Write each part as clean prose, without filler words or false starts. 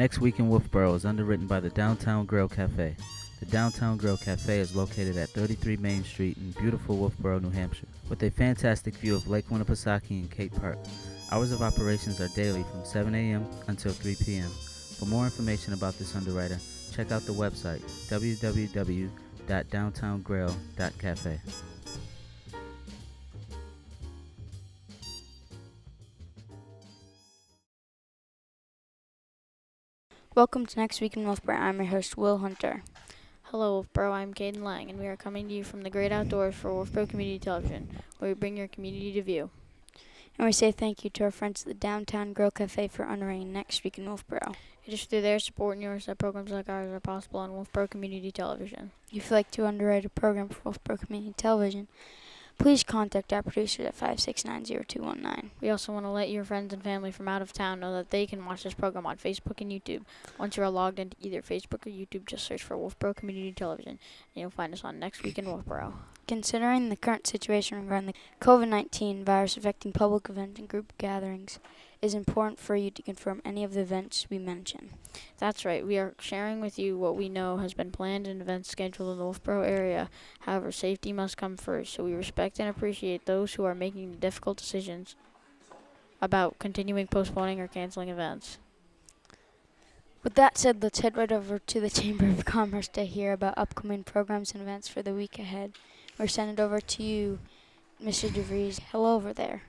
Next Week in Wolfeboro is underwritten by the Downtown Grill Cafe. The Downtown Grill Cafe is located at 33 Main Street in beautiful Wolfeboro, New Hampshire, with a fantastic view of Lake Winnipesaukee and Cape Park. Hours of operations are daily from 7 a.m. until 3 p.m. For more information about this underwriter, check out the website www.downtowngrill.cafe. Welcome to Next Week in Wolfeboro. I'm your host, Will Hunter. Hello, Wolfeboro. I'm Caden Laing, and we are coming to you from the great outdoors for Wolfeboro Community Television, where we bring your community to view. And we say thank you to our friends at the Downtown Grill Cafe for underwriting Next Week in Wolfeboro. It is through their support and yours that programs like ours are possible on Wolfeboro Community Television. If you'd like to underwrite a program for Wolfeboro Community Television, please contact our producers at 569-0219. We also want to let your friends and family from out of town know that they can watch this program on Facebook and YouTube. Once you are logged into either Facebook or YouTube, just search for Wolfeboro Community Television, and you'll find us on Next Week in Wolfeboro. Considering the current situation regarding the COVID-19 virus affecting public events and group gatherings, it is important for you to confirm any of the events we mention. That's right. We are sharing with you what we know has been planned and events scheduled in the Wolfeboro area. However, safety must come first, so we respect and appreciate those who are making difficult decisions about continuing, postponing, or canceling events. With that said, let's head right over to the Chamber of Commerce to hear about upcoming programs and events for the week ahead. We're sending it over to you, Mr. DeVries. Hello over there.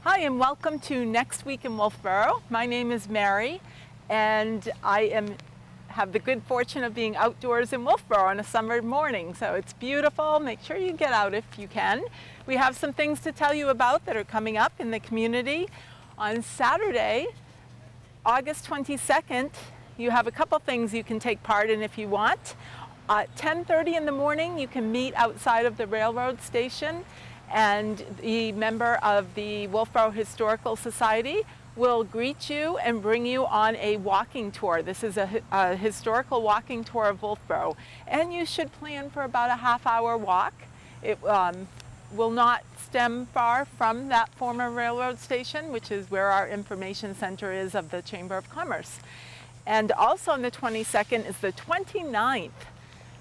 Hi, and welcome to Next Week in Wolfeboro. My name is Mary, and I have the good fortune of being outdoors in Wolfeboro on a summer morning. So it's beautiful. Make sure you get out if you can. We have some things to tell you about that are coming up in the community. On Saturday, August 22nd, you have a couple things you can take part in if you want. At 10:30 in the morning, you can meet outside of the railroad station, and the member of the Wolfeboro Historical Society will greet you and bring you on a walking tour. This is a historical walking tour of Wolfeboro, and you should plan for about a half-hour walk. It will not stem far from that former railroad station, which is where our information center is of the Chamber of Commerce. And also on the 22nd is the 29th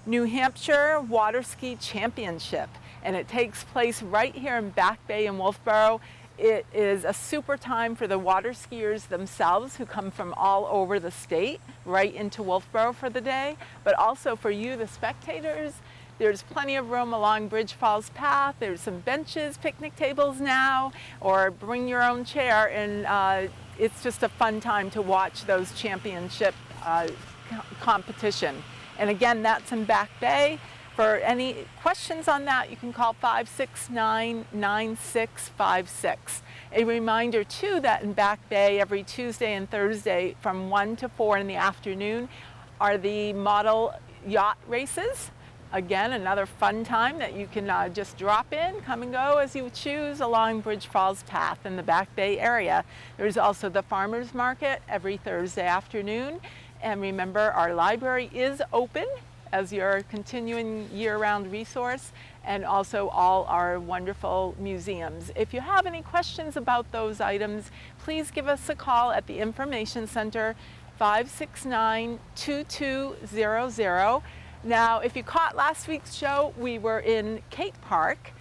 New Hampshire Water Ski Championship, and it takes place right here in Back Bay in Wolfeboro. It is a super time for the water skiers themselves who come from all over the state right into Wolfeboro for the day, but also for you, the spectators. There's plenty of room along Bridge Falls Path. There's some benches, picnic tables now, or bring your own chair, and it's just a fun time to watch those championship competition. And again, that's in Back Bay. For any questions on that, you can call 569-9656. A reminder too that in Back Bay every Tuesday and Thursday from 1 to 4 in the afternoon are the model yacht races. Again, another fun time that you can just drop in, come and go as you choose along Bridge Falls Path in the Back Bay area. There's also the farmers market every Thursday afternoon. And remember, our library is open as your continuing year-round resource, and also all our wonderful museums. If you have any questions about those items, please give us a call at the Information Center, 569-2200. Now, if you caught last week's show, we were in Cape Park,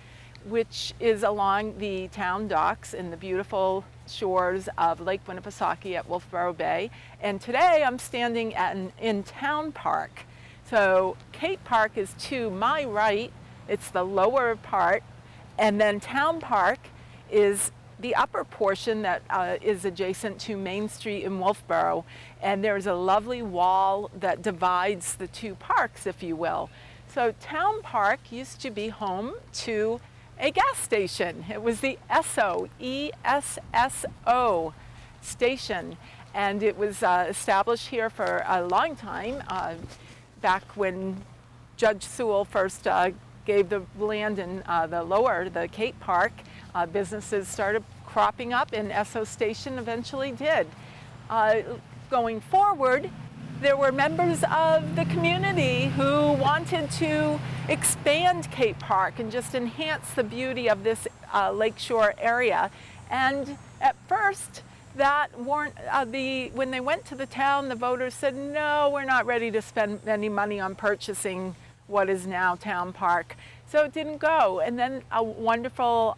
which is along the town docks in the beautiful shores of Lake Winnipesaukee at Wolfeboro Bay. And today I'm standing in Town Park. So Cape Park is to my right, it's the lower part, and then Town Park is the upper portion that is adjacent to Main Street in Wolfeboro. And there's a lovely wall that divides the two parks, if you will. So Town Park used to be home to a gas station. It was the ESSO, E-S-S-O station, and it was established here for a long time, back when Judge Sewell first gave the land in the Cape Park. Businesses started cropping up, and ESSO Station eventually did. Going forward, there were members of the community who wanted to expand Cape Park and just enhance the beauty of this lakeshore area. And at first, that weren't, when they went to the town, the voters said, no, we're not ready to spend any money on purchasing what is now Town Park. So it didn't go. And then a wonderful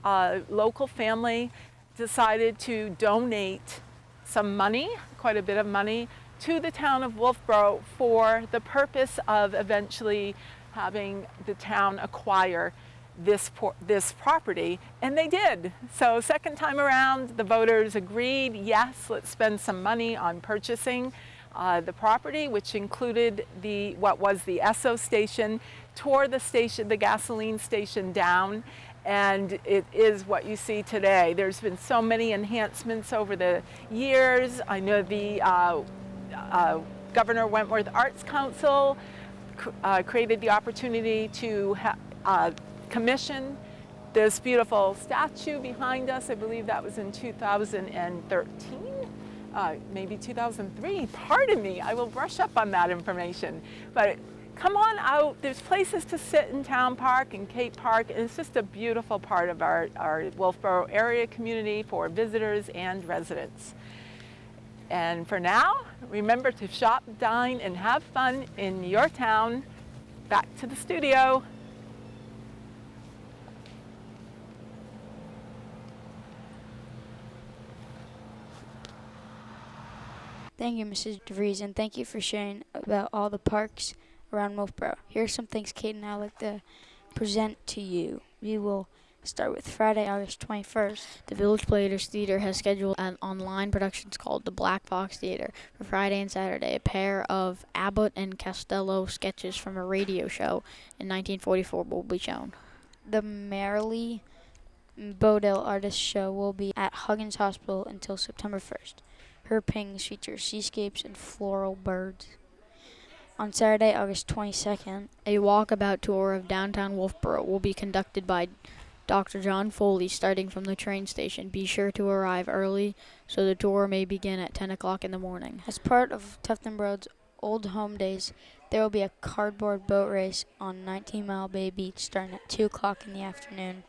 local family decided to donate some money, quite a bit of money, to the town of Wolfeboro for the purpose of eventually having the town acquire this property, and they did. So second time around, the voters agreed, yes, let's spend some money on purchasing the property, which included what was the Esso station, tore the gasoline station down, and it is what you see today. There's been so many enhancements over the years. I know the Governor Wentworth Arts Council created the opportunity to commission this beautiful statue behind us. I believe that was in 2013, maybe 2003. Pardon me, I will brush up on that information. But come on out. There's places to sit in Town Park and Cape Park, and it's just a beautiful part of our Wolfeboro area community for visitors and residents. And for now, remember to shop, dine, and have fun in your town. Back to the studio. Thank you, Mrs. DeVries, and thank you for sharing about all the parks around Wolfeboro. Here are some things Kate and I would like to present to you. We will start with Friday, August 21st. The Village Players Theater has scheduled an online production called the Black Box Theater for Friday and Saturday. A pair of Abbott and Costello sketches from a radio show in 1944 will be shown. The Marilee Bodell Artist Show will be at Huggins Hospital until September 1st. Her paintings feature seascapes and floral birds. On Saturday, August 22nd, a walkabout tour of downtown Wolfeboro will be conducted by Dr. John Foley starting from the train station. Be sure to arrive early so the tour may begin at 10 o'clock in the morning. As part of Tufton Road's Old Home Days, there will be a cardboard boat race on 19 Mile Bay Beach starting at 2 o'clock in the afternoon.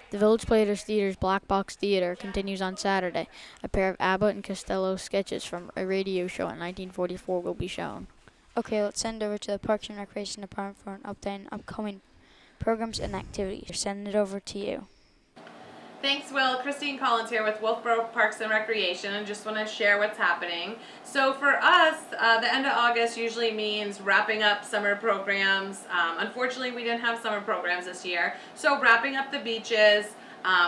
The Village Players Theater's Black Box Theater continues on Saturday. A pair of Abbott and Costello sketches from a radio show in 1944 will be shown. Okay, let's send over to the Parks and Recreation Department for an update on upcoming programs and activities. Send it over to you. Thanks, Will. Christine Collins here with Wolfeboro Parks and Recreation, and just want to share what's happening. So for us, the end of August usually means wrapping up summer programs. Unfortunately, we didn't have summer programs this year, so wrapping up the beaches.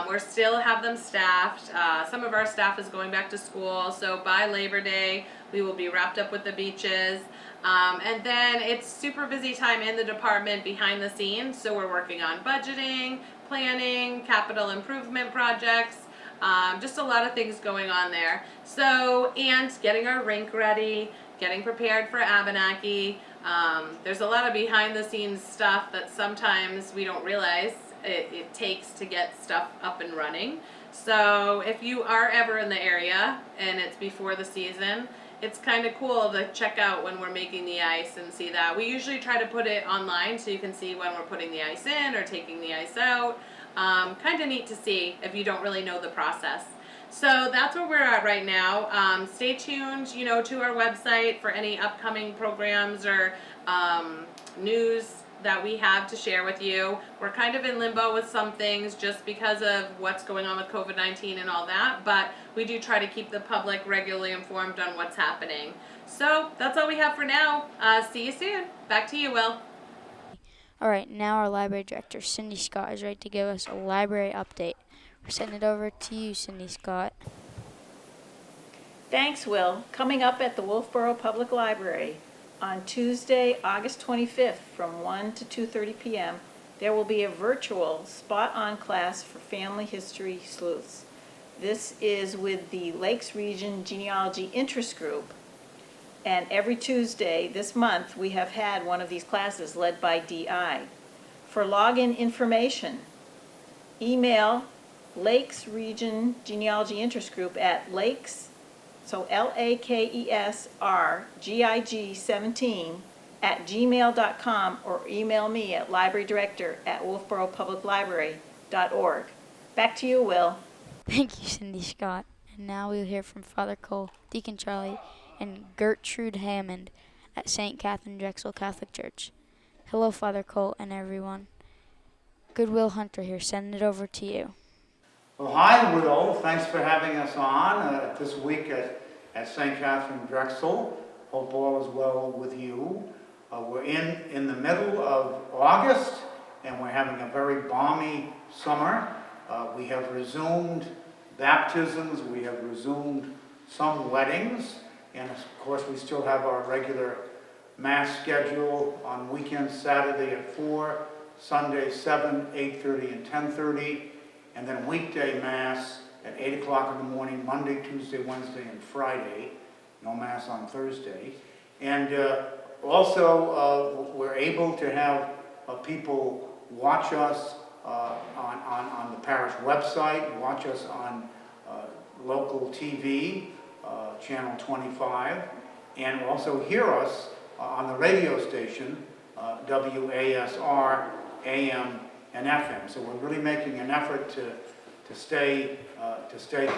We still have them staffed. Some of our staff is going back to school, so by Labor Day, we will be wrapped up with the beaches. And then it's super busy time in the department behind the scenes, so we're working on budgeting, planning, capital improvement projects, just a lot of things going on there. So, and getting our rink ready, getting prepared for Abenaki. There's a lot of behind the scenes stuff that sometimes we don't realize it takes to get stuff up and running. So if you are ever in the area and it's before the season, it's kind of cool to check out when we're making the ice and see that. We usually try to put it online so you can see when we're putting the ice in or taking the ice out. Kind of neat to see if you don't really know the process. So that's where we're at right now. Stay tuned, to our website for any upcoming programs or news that we have to share with you. We're kind of in limbo with some things just because of what's going on with COVID-19 and all that, but we do try to keep the public regularly informed on what's happening. So that's all we have for now. See you soon. Back to you, Will. All right, now our library director, Cindy Scott, is ready to give us a library update. We're sending it over to you, Cindy Scott. Thanks, Will. Coming up at the Wolfeboro Public Library on Tuesday, August 25th from 1 to 2:30 p.m., there will be a virtual spot-on class for family history sleuths. This is with the Lakes Region Genealogy Interest Group. And every Tuesday this month, we have had one of these classes led by DI. For login information, email Lakes Region Genealogy Interest Group at lakes, so LAKESRGIG17 or email me at librarydirector@wolfeboropubliclibrary.org. Back to you, Will. Thank you, Cindy Scott. Now we'll hear from Father Cole, Deacon Charlie, and Gertrude Hammond at St. Katharine Drexel Catholic Church. Hello, Father Cole and everyone. Goodwill Hunter here, sending it over to you. Well, hi, Will. Thanks for having us on this week at St. Katharine Drexel. Hope all is well with you. We're in the middle of August, and we're having a very balmy summer. We have resumed baptisms, we have resumed some weddings, and of course we still have our regular Mass schedule on weekends, Saturday at 4, Sunday 7, 8:30, and 10:30, and then weekday Mass at 8 o'clock in the morning, Monday, Tuesday, Wednesday, and Friday. No Mass on Thursday. And also we're able to have people watch us on the parish website, watch us on local TV, channel 25, and also hear us on the radio station, WASR, AM, and FM. So we're really making an effort to stay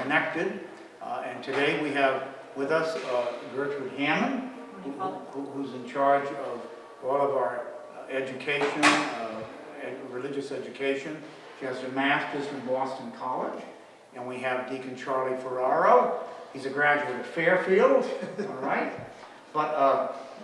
connected. And today we have with us Gertrude Hammond, who's in charge of all of our education, religious education. She has a master's from Boston College. And we have Deacon Charlie Ferraro. He's a graduate of Fairfield, all right? But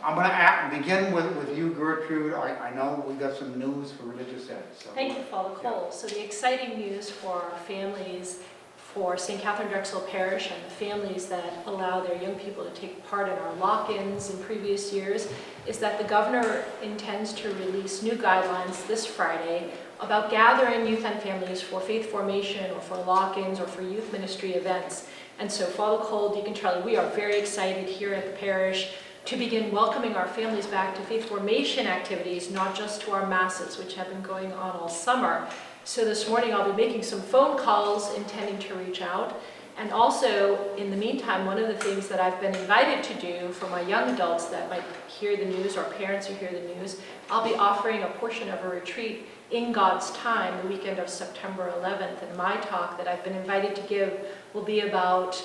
I'm going to begin with you, Gertrude. I know we got some news for religious ed. So. Thank you, Father Cole. So the exciting news for our families, for St. Katharine Drexel Parish and the families that allow their young people to take part in our lock-ins in previous years, is that the governor intends to release new guidelines this Friday about gathering youth and families for faith formation or for lock-ins or for youth ministry events. And so Father Cole, Deacon Charlie, we are very excited here at the parish to begin welcoming our families back to faith formation activities, not just to our masses, which have been going on all summer. So this morning I'll be making some phone calls intending to reach out. And also, in the meantime, one of the things that I've been invited to do for my young adults that might hear the news or parents who hear the news, I'll be offering a portion of a retreat in God's time the weekend of September 11th. And my talk that I've been invited to give will be about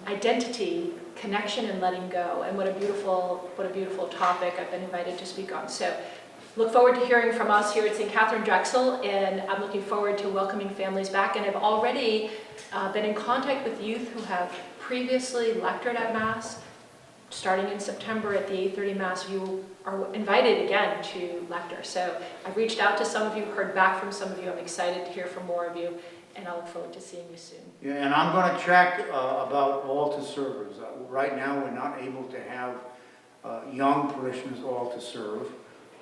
identity, connection, and letting go. And what a beautiful topic I've been invited to speak on. So look forward to hearing from us here at St. Katharine Drexel, and I'm looking forward to welcoming families back. And I've already been in contact with youth who have previously lectured at Mass. Starting in September at the 8:30 Mass, you are invited again to lecture. So I've reached out to some of you, heard back from some of you. I'm excited to hear from more of you, and I look forward to seeing you soon. Yeah, and I'm going to check about altar servers. Right now we're not able to have young parishioners altar serve,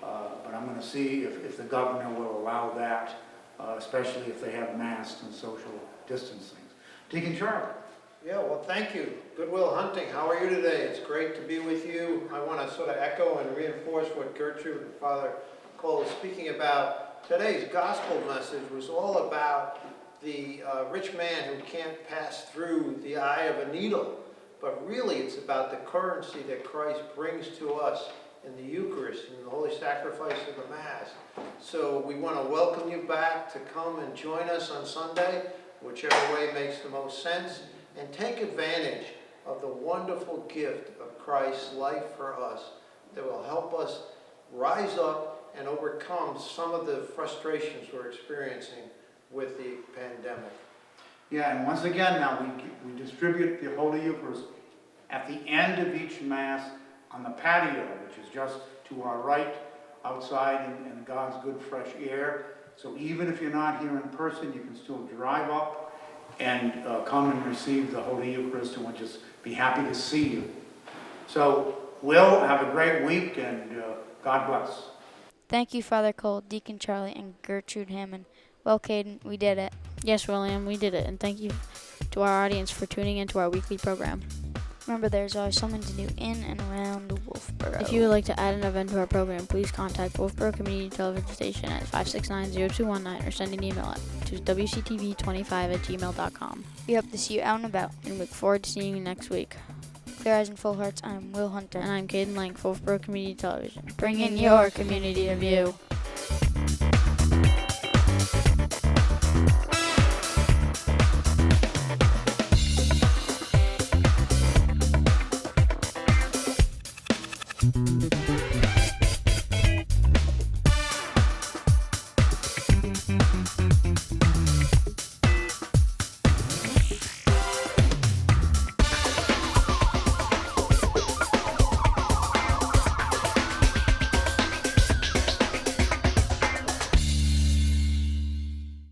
but I'm going to see if the governor will allow that, especially if they have masks and social distancing. Deacon Charlie. Yeah, well, thank you. Goodwill Hunting, how are you today? It's great to be with you. I want to sort of echo and reinforce what Gertrude and Father Cole is speaking about. Today's gospel message was all about the rich man who can't pass through the eye of a needle. But really, it's about the currency that Christ brings to us in the Eucharist, in the holy sacrifice of the Mass. So we want to welcome you back to come and join us on Sunday, whichever way makes the most sense, and take advantage of the wonderful gift of Christ's life for us that will help us rise up and overcome some of the frustrations we're experiencing with the pandemic. Yeah, and once again now we distribute the Holy Eucharist at the end of each Mass on the patio, which is just to our right outside in God's good fresh air. So even if you're not here in person, you can still drive up and come and receive the Holy Eucharist, and we'll just be happy to see you. So, Will, have a great week, and God bless. Thank you, Father Cole, Deacon Charlie, and Gertrude Hammond. Well, Caden, we did it. Yes, William, we did it, and thank you to our audience for tuning into our weekly program. Remember, there's always something to do in and around Wolfeboro. If you would like to add an event to our program, please contact Wolfeboro Community Television Station at 569-0219 or send an email to wctv25@gmail.com. We hope to see you out and about. And we look forward to seeing you next week. Clear eyes and full hearts, I'm Will Hunter. And I'm Caden Laing, Wolfeboro Community Television. Bring in your community to view.